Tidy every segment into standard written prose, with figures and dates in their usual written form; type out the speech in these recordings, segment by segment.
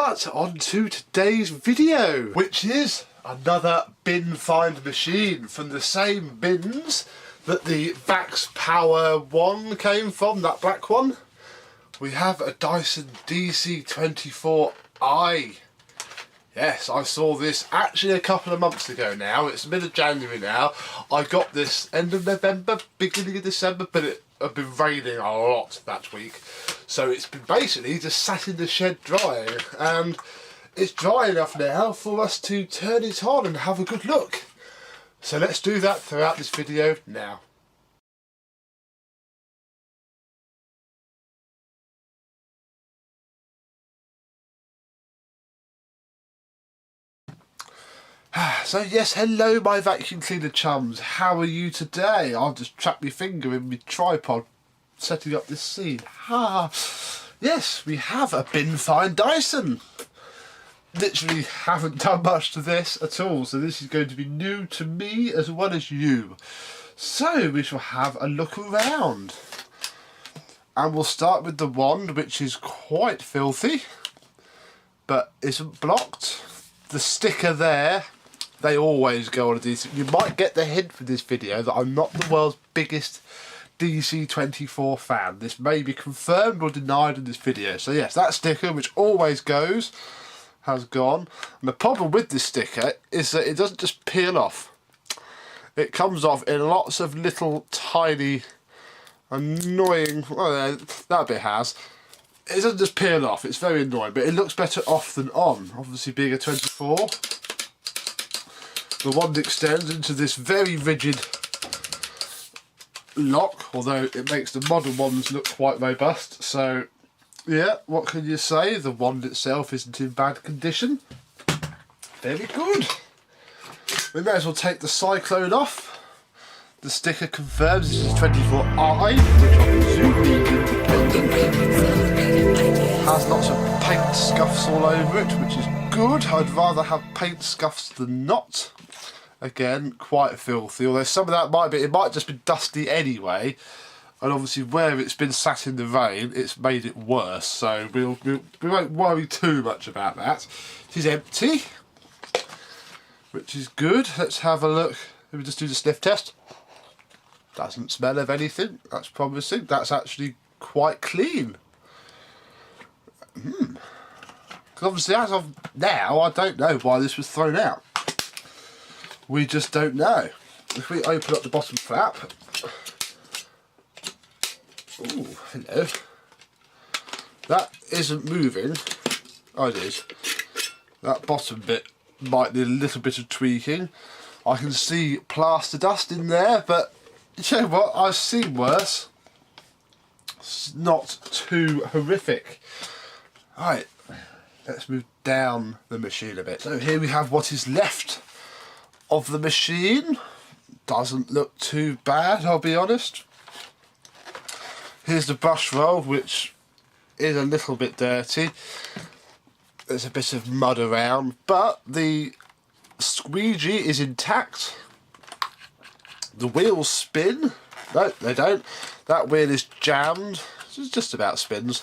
But on to today's video, which is another bin find machine from the same bins that the Vax Power 1 came from, that black one. We have a Dyson DC24i. Yes, I saw this actually a couple of months ago now. It's mid of January now. I got this end of November, beginning of December, but it had been raining a lot that week. So it's been basically just sat in the shed drying, and it's dry enough now for us to turn it on and have a good look. So let's do that throughout this video now. So yes, hello my vacuum cleaner chums, how are you today? I've just trapped my finger in my tripod setting up this scene. Yes, we have a bin find Dyson. Literally haven't done much to this at all, so this is going to be new to me as well as you. So we shall have a look around. And we'll start with the wand, which is quite filthy, but isn't blocked. The sticker there, they always go on a DC. You might get the hint from this video that I'm not the world's biggest DC24 fan. This may be confirmed or denied in this video. So yes, that sticker, which always goes, has gone. And the problem with this sticker is that it doesn't just peel off. It comes off in lots of little tiny annoying, well, that bit has. It doesn't just peel off, it's very annoying, but it looks better off than on. Obviously being a 24. The wand extends into this very rigid lock, although it makes the modern ones look quite robust. So yeah, what can you say? The wand itself isn't in bad condition. Very good. We may as well take the cyclone off. The sticker confirms this is 24i, which I'm presuming independent. Has lots of paint scuffs all over it, which is good. I'd rather have paint scuffs than not. Again, quite filthy, although some of that might be, it might just be dusty anyway, and obviously where it's been sat in the rain, it's made it worse, so we won't worry too much about that. It is empty, which is good. Let's have a look. Let me just do the sniff test. Doesn't smell of anything, that's promising. That's actually quite clean. Because obviously as of now, I don't know why this was thrown out. We just don't know. If we open up the bottom flap. Ooh, hello. That isn't moving. Oh, it is. That bottom bit might need a little bit of tweaking. I can see plaster dust in there, but you know what? I've seen worse. It's not too horrific. Right, let's move down the machine a bit. So here we have what is left of the machine. Doesn't look too bad, I'll be honest. Here's the Brushroll, which is a little bit dirty. There's a bit of mud around, but the squeegee is intact. The wheels spin. No, they don't. That wheel is jammed. It just about spins.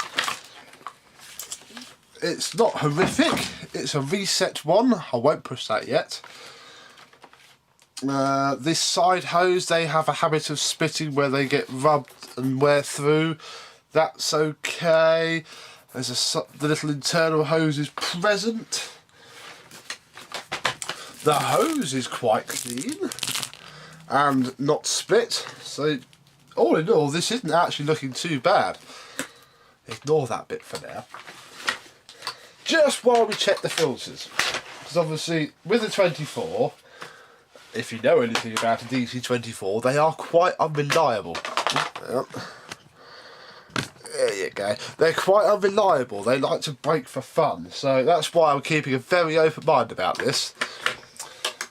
It's not horrific. It's a reset one. I won't push that yet. This side hose, they have a habit of splitting where they get rubbed and wear through. That's okay. There's the little internal hose is present. The hose is quite clean and not split. So all in all, this isn't actually looking too bad. Ignore that bit for now. Just while we check the filters, because obviously with the 24, if you know anything about a DC24, they are quite unreliable. Yep. There you go. They're quite unreliable. They like to break for fun. So that's why I'm keeping a very open mind about this.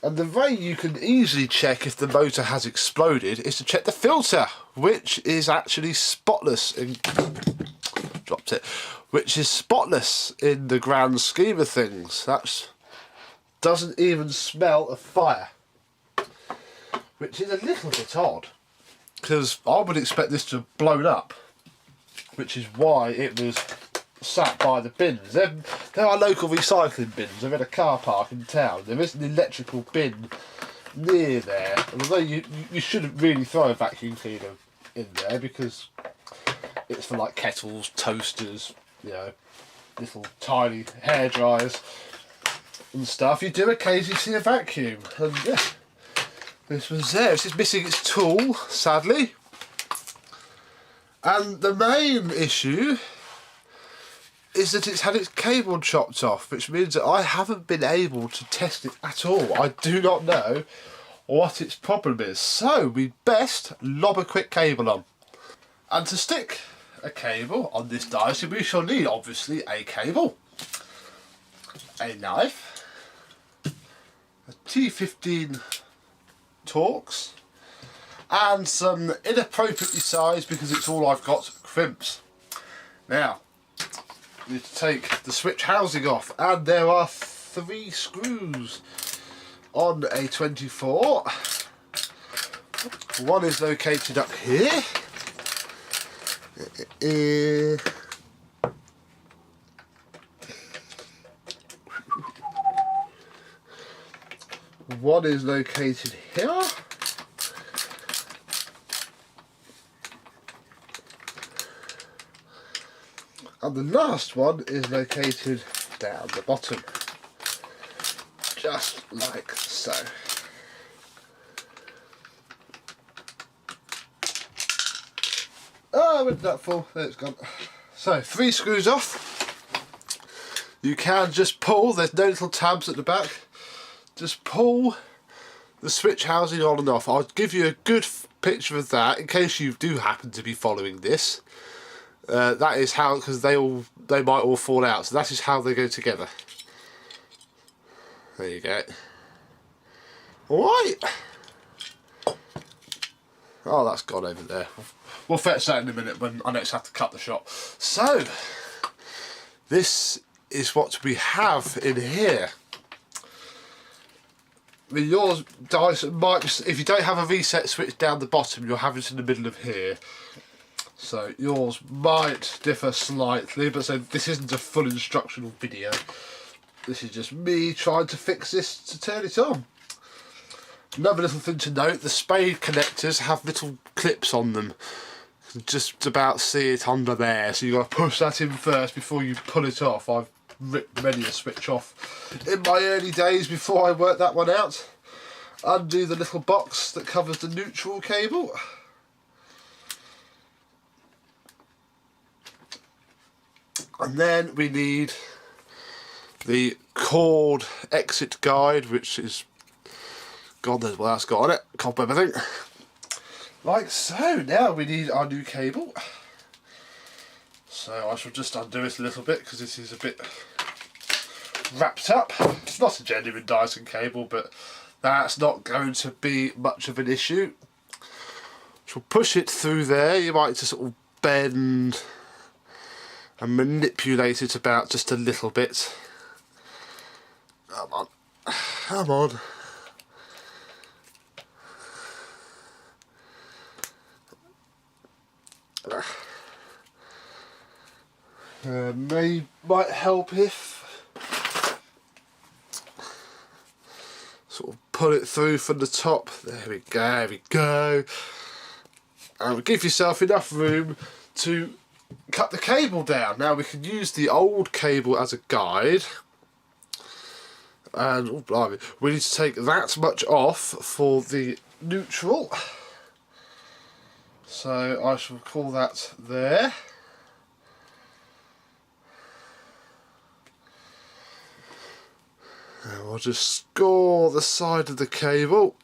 And the way you can easily check if the motor has exploded is to check the filter, which is actually spotless. Dropped it. Which is spotless in the grand scheme of things. That doesn't even smell of fire. Which is a little bit odd, because I would expect this to have blown up, which is why it was sat by the bins. There are local recycling bins. They're in a car park in town. There is an electrical bin near there. Although you shouldn't really throw a vacuum cleaner in there because it's for like kettles, toasters, you know, little tiny hair dryers and stuff. You do occasionally see a vacuum, and yeah, this was there. It's just missing its tool, sadly. And the main issue is that it's had its cable chopped off, which means that I haven't been able to test it at all. I do not know what its problem is. So we best lob a quick cable on. And to stick a cable on this Dyson, we shall need obviously a cable, a knife, a T15 Torx, and some inappropriately sized, because it's all I've got, crimps. Now, we need to take the switch housing off, and there are 3 screws on a 24. One is located up here. One is located here. And the last one is located down the bottom, just like so. Oh, where did that fall? There it's gone. So, 3 screws off. You can just pull, there's no little tabs at the back. Just pull the switch housing on and off. I'll give you a good picture of that in case you do happen to be following this. That is how, because they might all fall out, so that is how they go together. There you go. Alright. Oh, that's gone over there. We'll fetch that in a minute when I next have to cut the shot. So, this is what we have in here. I mean, yours, Dyson, might just, if you don't have a reset switch down the bottom, you'll have it in the middle of here. So yours might differ slightly, but so this isn't a full instructional video. This is just me trying to fix this to turn it on. Another little thing to note, the spade connectors have little clips on them. You can just about see it under there, so you've got to push that in first before you pull it off. I've ripped many a switch off in my early days before I worked that one out. Undo the little box that covers the neutral cable. And then we need the cord exit guide, which is, God knows what that's got on it, cobweb I think. Like so, now we need our new cable. So I shall just undo it a little bit because this is a bit wrapped up. It's not a genuine Dyson cable, but that's not going to be much of an issue. So push it through there. You might just sort of bend and manipulate it about just a little bit. Come on, come on. Might help if sort of pull it through from the top. There we go, there we go. And give yourself enough room to cut the cable down. Now we can use the old cable as a guide, and oh blimey, we need to take that much off for the neutral. So I shall call that there. And we'll just score the side of the cable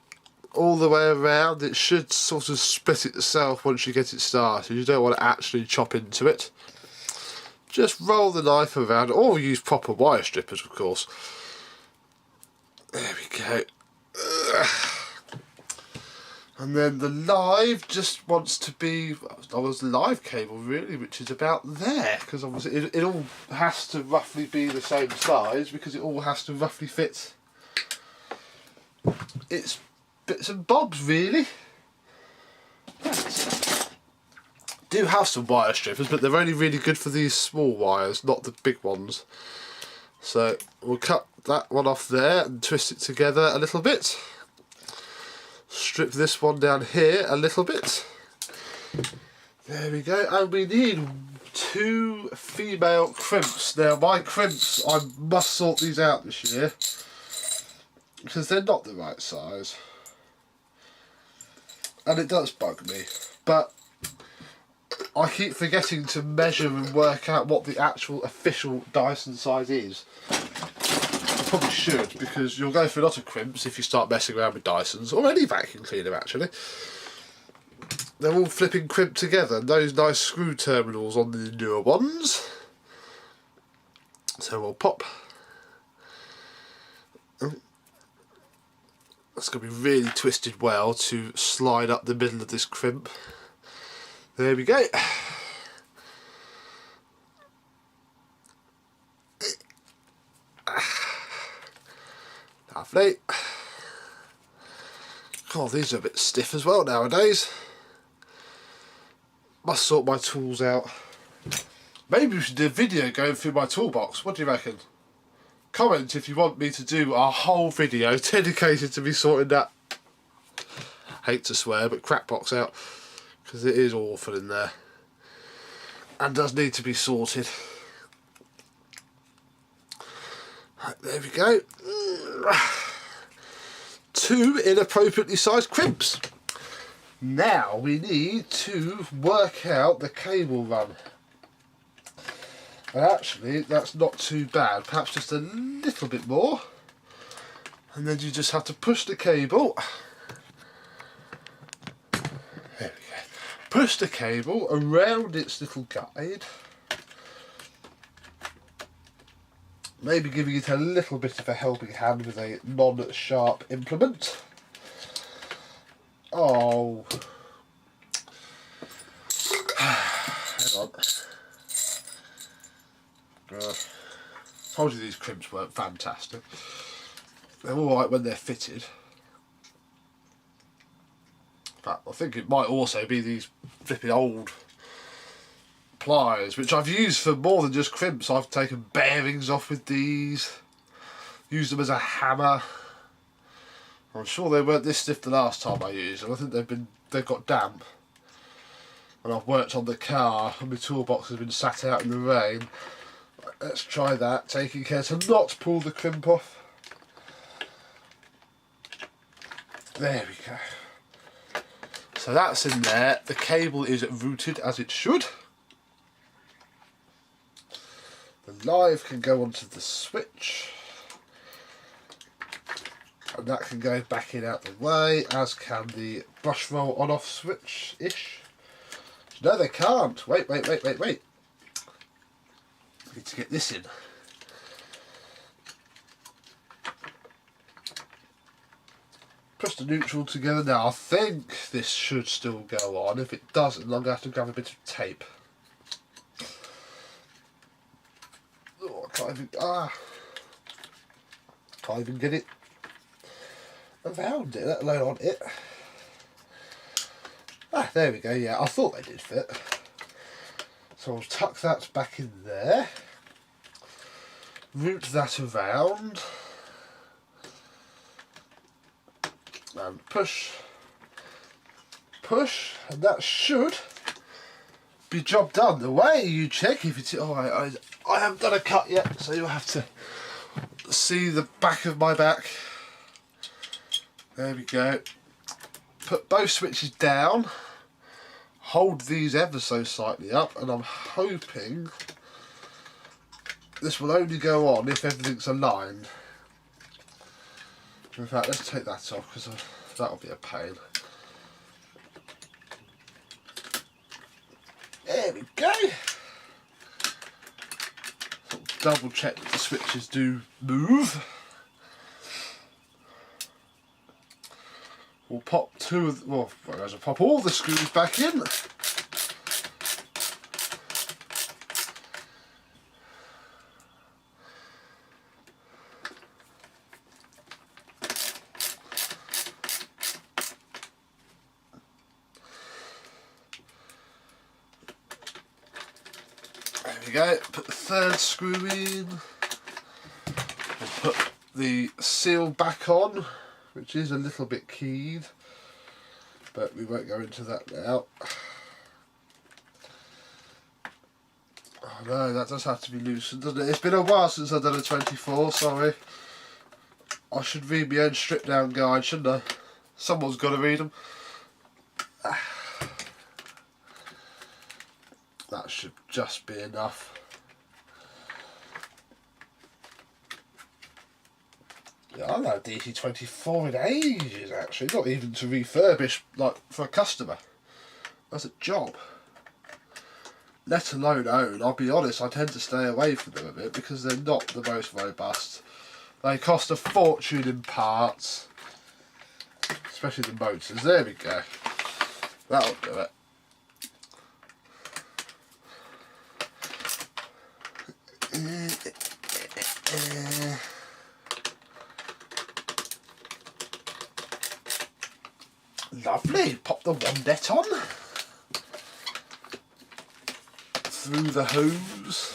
all the way around. It should sort of split itself once you get it started. You don't want to actually chop into it. Just roll the knife around, or use proper wire strippers of course. There we go. And then the live just wants to be, I was the live cable really, which is about there, because obviously it all has to roughly be the same size, because it all has to roughly fit its bits and bobs really. Right. do have some wire strippers, but they're only really good for these small wires, not the big ones. So we'll cut that one off there and twist it together a little bit. Strip this one down here a little bit. There we go, and we need 2 female crimps. Now my crimps, I must sort these out this year because they're not the right size, and it does bug me, but I keep forgetting to measure and work out what the actual official Dyson size is. I probably should, because you'll go through a lot of crimps if you start messing around with Dysons, or any vacuum cleaner actually. They're all flipping crimped together, and those nice screw terminals on the newer ones. So we'll pop. That's going to be really twisted well to slide up the middle of this crimp. There we go. Lovely. God, these are a bit stiff as well nowadays. Must sort my tools out. Maybe we should do a video going through my toolbox. What do you reckon? Comment if you want me to do a whole video dedicated to me sorting that, hate to swear, but crap box out, because it is awful in there and does need to be sorted. Right, there we go. 2 inappropriately sized crimps. Now we need to work out the cable run. And actually that's not too bad, perhaps just a little bit more. And then you just have to push the cable. There we go. Push the cable around its little guide. Maybe giving it a little bit of a helping hand with a non-sharp implement. Oh. Hang on. Told you these crimps weren't fantastic. They're alright when they're fitted. But I think it might also be these flipping old pliers, which I've used for more than just crimps. I've taken bearings off with these, used them as a hammer. I'm sure they weren't this stiff the last time I used them. I think they've got damp. And I've worked on the car and my toolbox has been sat out in the rain. Let's try that, taking care to not pull the crimp off. There we go. So that's in there. The cable is routed as it should. The live can go onto the switch. And that can go back in out the way, as can the Brushroll on-off switch-ish. No, they can't. Wait. I need to get this in. Press the neutral together now. I think this should still go on. If it doesn't, I'm going to have to grab a bit of tape. Oh, I can't even get it around it, let alone on it. Ah, there we go. Yeah, I thought they did fit. So I'll tuck that back in there, route that around, and push, and that should be job done. The way you check if it's alright, I haven't done a cut yet, so you'll have to see the back of my back. There we go. Put both switches down. Hold these ever so slightly up, and I'm hoping this will only go on if everything's aligned. In fact, let's take that off because that'll be a pain. There we go. Double check that the switches do move. We'll pop I'll pop all the screws back in. we go, put the third screw in, and put the seal back on, which is a little bit keyed, but we won't go into that now. Oh no, that does have to be loosened, doesn't it? It's been a while since I've done a 24, sorry. I should read my own strip down guide, shouldn't I? Someone's got to read them. That should just be enough. Yeah, I've had a DC24 in ages actually, not even to refurbish like for a customer. That's a job. Let alone own. I'll be honest, I tend to stay away from them a bit because they're not the most robust. They cost a fortune in parts. Especially the motors. There we go. That'll do it. Lovely. Pop the wand-net on. Through the hose.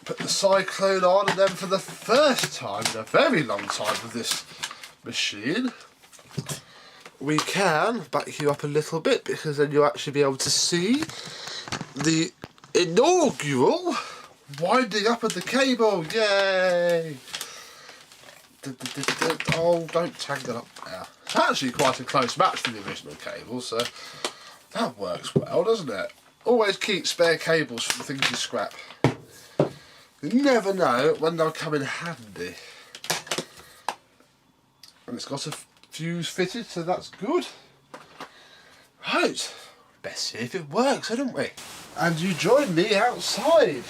Put the cyclone on, and then for the first time in a very long time with this machine, we can back you up a little bit because then you'll actually be able to see the inaugural winding up of the cable. Yay! Oh, don't tangle up now. It's actually quite a close match for the original cable, so that works well, doesn't it? Always keep spare cables for things you scrap. You never know when they'll come in handy. And it's got a fuse fitted, so that's good. Right, best see if it works, haven't we? And you join me outside.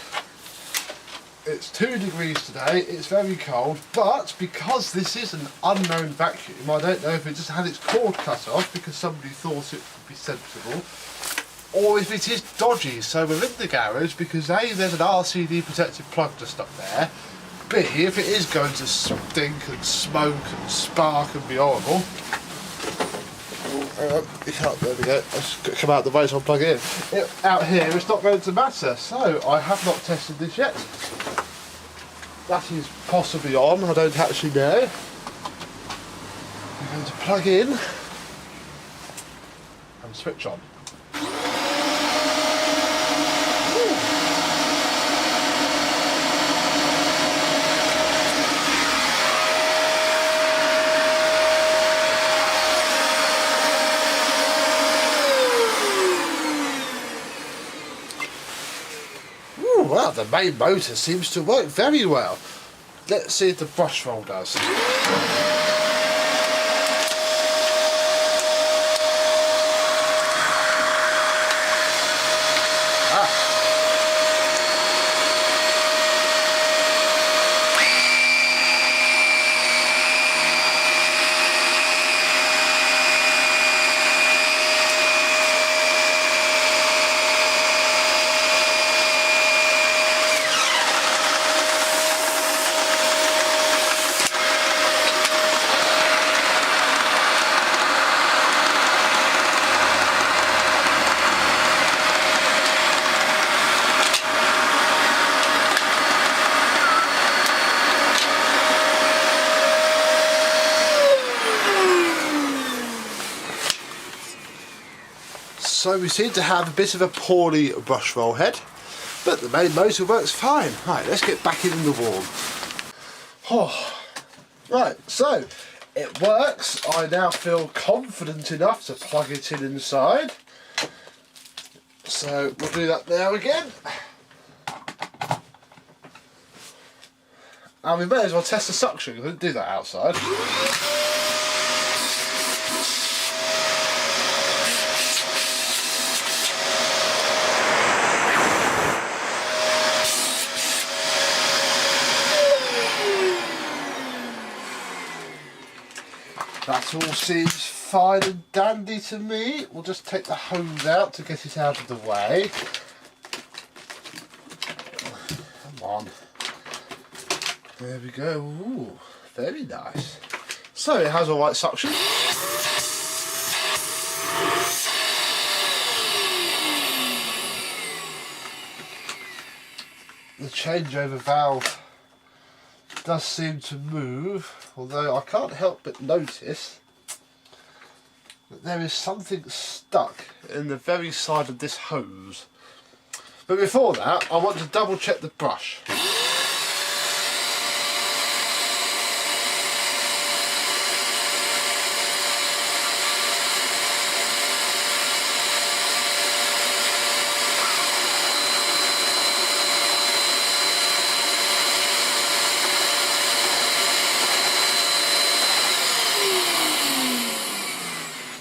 It's 2 degrees today, it's very cold, but because this is an unknown vacuum, I don't know if it just had its cord cut off because somebody thought it would be sensible, or if it is dodgy. So we're in the garage because A, there's an RCD protected plug just up there, B, if it is going to stink and smoke and spark and be horrible, you can't, there we go, let's come out the way so I'll plug it in. Out here it's not going to matter, so I have not tested this yet. That is possibly on, I don't actually know. I'm going to plug in and switch on. Well, the main motor seems to work very well. Let's see if the Brushroll does. So we seem to have a bit of a poorly Brushroll head, but the main motor works fine. Right, let's get back in the warm. Oh, right, so it works. I now feel confident enough to plug it in inside. So we'll do that now again. And we may as well test the suction. We didn't do that outside. That all seems fine and dandy to me. We'll just take the hose out to get it out of the way. Come on. There we go. Ooh, very nice. So it has alright suction. the changeover valve does seem to move, although I can't help but notice that there is something stuck in the very side of this hose. But before that, I want to double check the brush.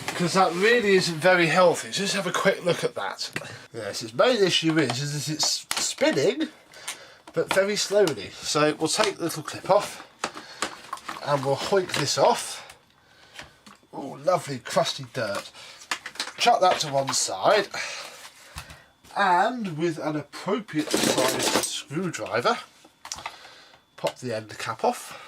Because that really isn't very healthy. Just have a quick look at that. Yes, its main issue is that it's spinning, but very slowly. So we'll take the little clip off, and we'll hoik this off. Oh, lovely crusty dirt. Chuck that to one side, and with an appropriate sized screwdriver, pop the end cap off.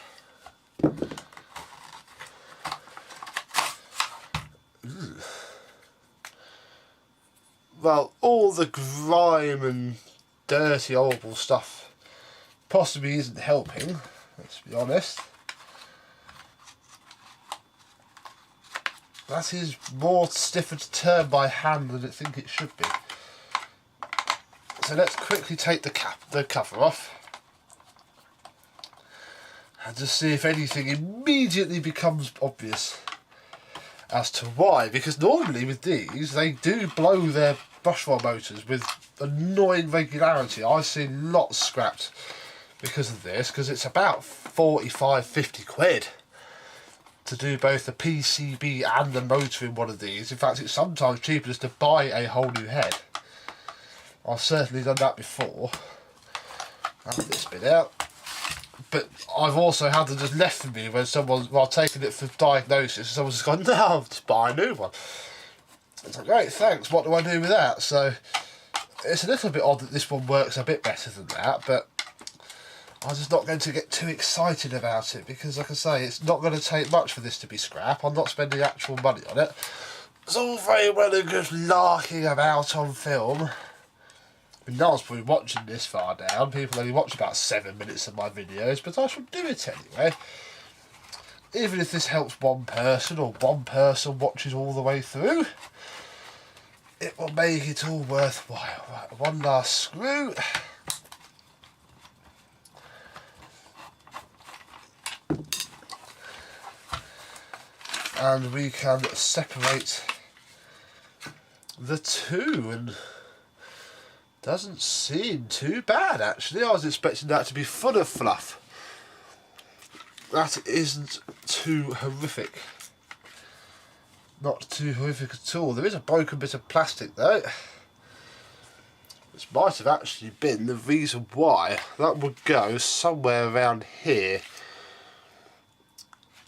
Well, all the grime and dirty, horrible stuff possibly isn't helping, let's be honest. That is more stiffer to turn by hand than I think it should be. So let's quickly take the cover off and just see if anything immediately becomes obvious as to why. Because normally with these, they do blow their Brushroll motors with annoying regularity. I've seen lots scrapped because of this, because it's about 45–50 quid to do both the PCB and the motor in one of these. In fact, it's sometimes cheaper just to buy a whole new head. I've certainly done that before. I'll have this bit out. But I've also had them just left for me when someone's, while taking it for diagnosis, someone's just gone, no, I'll just buy a new one. It's like, great, thanks, what do I do with that? So it's a little bit odd that this one works a bit better than that, but I'm just not going to get too excited about it, because like I say, it's not going to take much for this to be scrap. I'm not spending actual money on it. It's all very well and good larking about on film. I mean, no one's probably watching this far down. People only watch about 7 minutes of my videos, but I shall do it anyway. Even if this helps one person, or one person watches all the way through, it will make it all worthwhile. Right, one last screw. And we can separate the two, and doesn't seem too bad actually. I was expecting that to be full of fluff. That isn't too horrific. Not too horrific at all. There is a broken bit of plastic though, which might have actually been the reason why. That would go somewhere around here,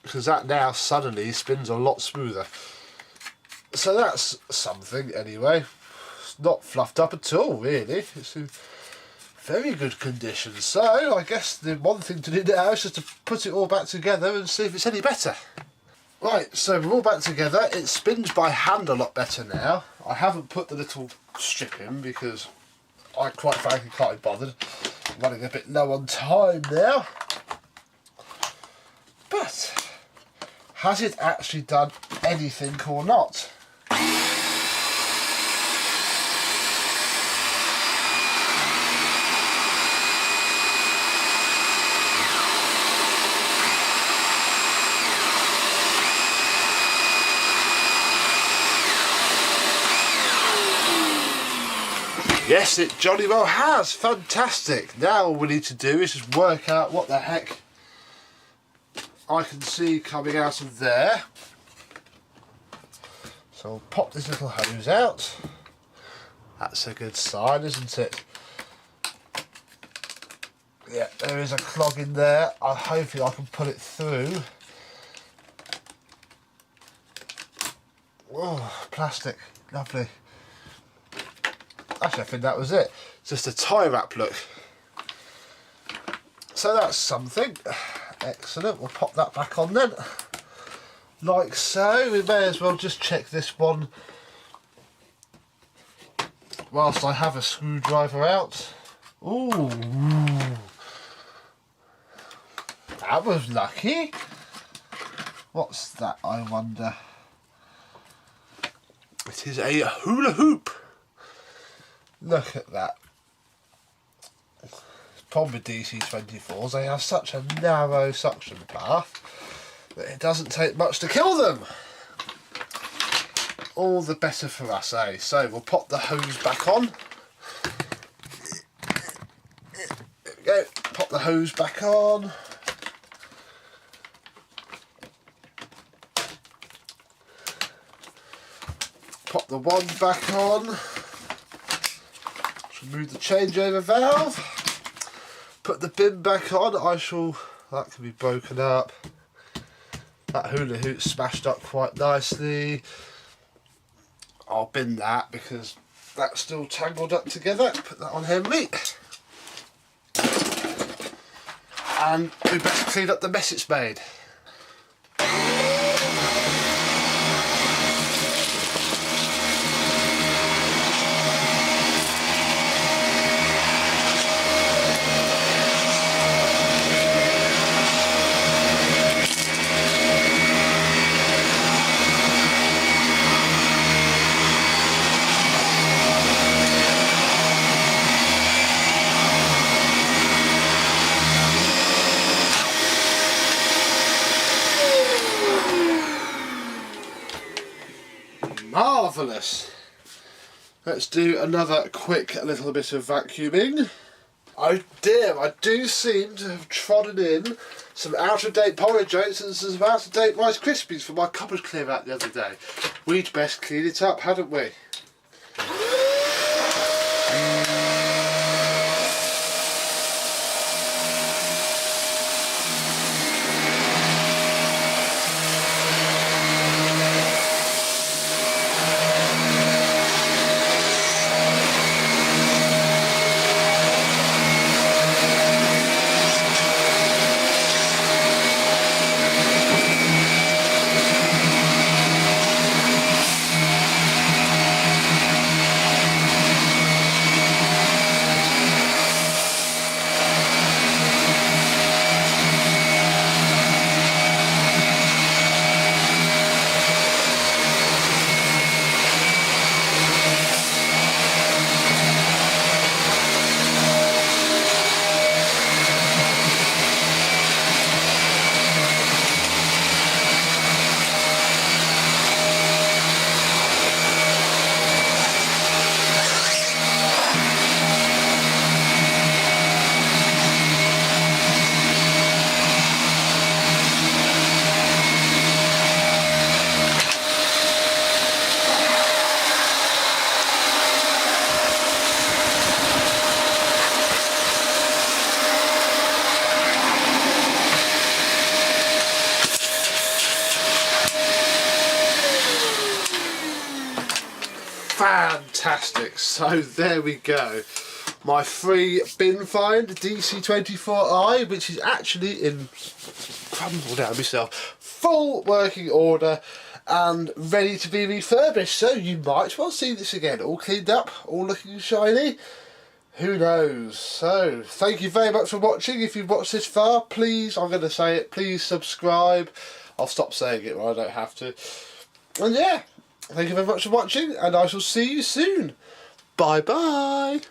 because that now suddenly spins a lot smoother. So that's something anyway. It's not fluffed up at all really. It's in very good condition. So I guess the one thing to do now is just to put it all back together and see if it's any better. Right, so we're all back together. It spins by hand a lot better now. I haven't put the little strip in because I quite frankly can't be bothered. I'm running a bit low on time now. But has it actually done anything or not? Yes, it jolly well has. Fantastic. Now all we need to do is just work out what the heck I can see coming out of there. So I'll pop this little hose out. That's a good sign, isn't it? Yeah, there is a clog in there. Hopefully I can pull it through. Oh, plastic. Lovely. Actually, I think that was it. Just a tie wrap look. So that's something. Excellent. We'll pop that back on then. Like so. We may as well just check this one whilst I have a screwdriver out. Ooh, that was lucky. What's that, I wonder? It is a hula hoop. Look at that. The problem with DC24s, they have such a narrow suction path that it doesn't take much to kill them. All the better for us, eh? So we'll pop the hose back on. There we go. Pop the hose back on. Pop the wand back on. Remove the changeover valve. Put the bin back on. That can be broken up. That hula hoop smashed up quite nicely. I'll bin that because that's still tangled up together. Put that on Henry. And we best clean up the mess it's made. Marvellous. Let's do another quick little bit of vacuuming. Oh dear, I do seem to have trodden in some out-of-date porridge oats and some out-of-date Rice Krispies for my cupboard clear out the other day. We'd best clean it up, hadn't we? Fantastic, so there we go. My free bin find, DC24i, which is actually in crumble down myself, full working order and ready to be refurbished. So you might well see this again, all cleaned up, all looking shiny. Who knows? So thank you very much for watching. If you've watched this far, please, I'm going to say it, please subscribe. I'll stop saying it when I don't have to. And yeah, thank you very much for watching, and I shall see you soon. Bye bye.